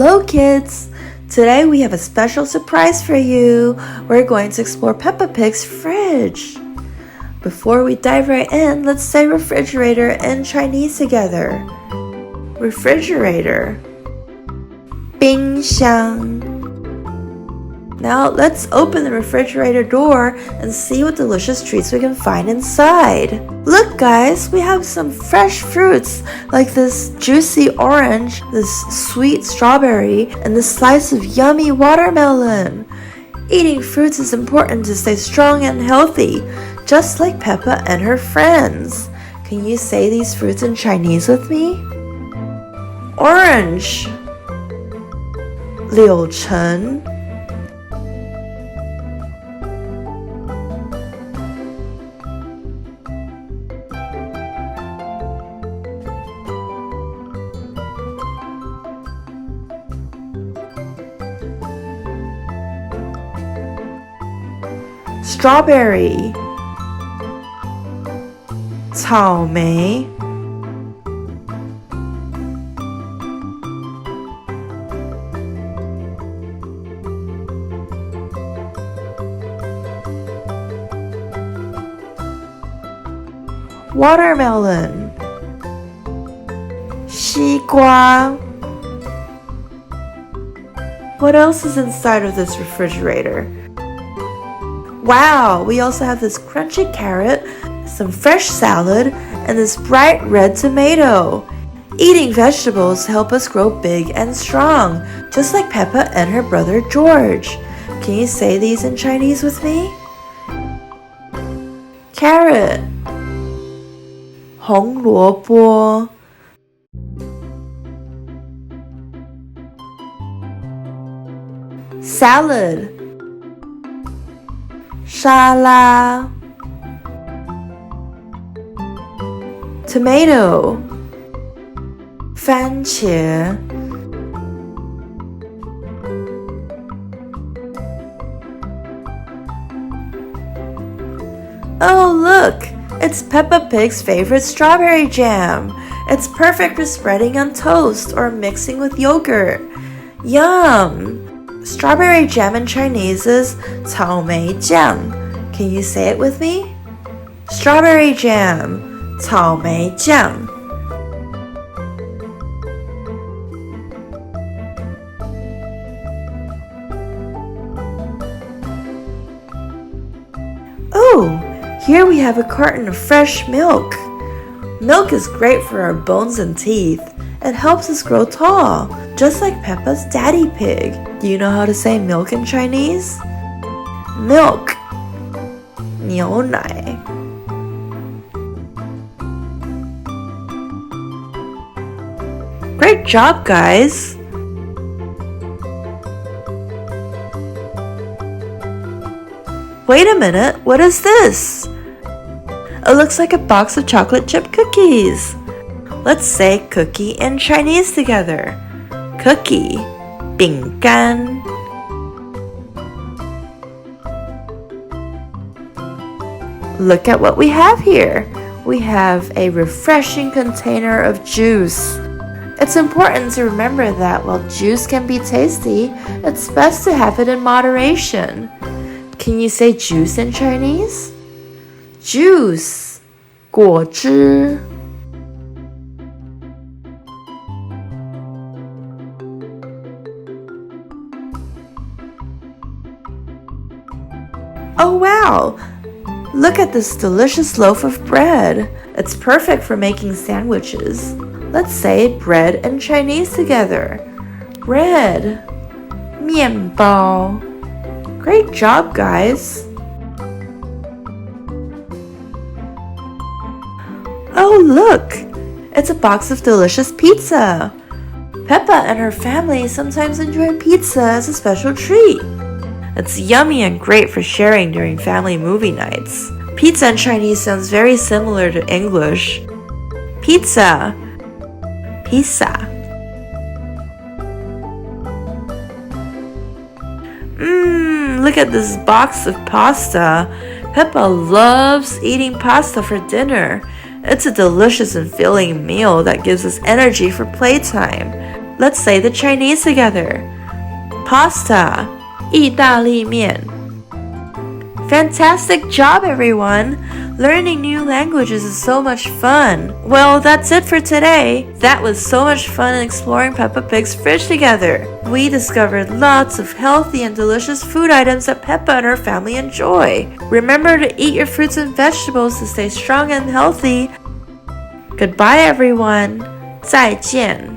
Hello kids! Today we have a special surprise for you. We're going to explore Peppa Pig's fridge. Before we dive right in, let's say refrigerator in Chinese together. Refrigerator. 冰箱. Now let's open the refrigerator door and see what delicious treats we can find inside. Look guys, we have some fresh fruits like this juicy orange, this sweet strawberry, and this slice of yummy watermelon. Eating fruits is important to stay strong and healthy, just like Peppa and her friends. Can you say these fruits in Chinese with me? Orange. 柳橙. Strawberry. 草莓. Watermelon. 西瓜. What else is inside of this refrigerator? Wow, we also have this crunchy carrot, some fresh salad, and this bright red tomato. Eating vegetables help us grow big and strong, just like Peppa and her brother George. Can you say these in Chinese with me? Carrot. 红萝卜. Salad. 沙拉. Tomato. 番茄. Oh, look! It's Peppa Pig's favorite strawberry jam. It's perfect for spreading on toast or mixing with yogurt. Yum! Strawberry jam in Chinese is 草莓酱. Can you say it with me? Strawberry jam, 草莓酱. Oh, here we have a carton of fresh milk. Milk is great for our bones and teeth. It helps us grow tall, just like Peppa's daddy pig. Do you know how to say milk in Chinese? Milk. 牛奶. Great job, guys! Wait a minute, what is this? It looks like a box of chocolate chip cookies. Let's say cookie in Chinese together. Cookie. 饼干. Look at what we have here. We have a refreshing container of juice. It's important to remember that while juice can be tasty, it's best to have it in moderation. Can you say juice in Chinese? Juice. 果汁. Oh wow! Look at this delicious loaf of bread. It's perfect for making sandwiches. Let's say bread in Chinese together. Bread. 面包. Great job, guys! Oh, look! It's a box of delicious pizza. Peppa and her family sometimes enjoy pizza as a special treat. It's yummy and great for sharing during family movie nights. Pizza in Chinese sounds very similar to English. Pizza. Pizza. Look at this box of pasta. Peppa loves eating pasta for dinner. It's a delicious and filling meal that gives us energy for playtime. Let's say the Chinese together. Pasta, 意大利面. Fantastic job, everyone! Learning new languages is so much fun. Well, that's it for today. That was so much fun exploring Peppa Pig's fridge together. We discovered lots of healthy and delicious food items that Peppa and her family enjoy. Remember to eat your fruits and vegetables to stay strong and healthy. Goodbye, everyone. 再见.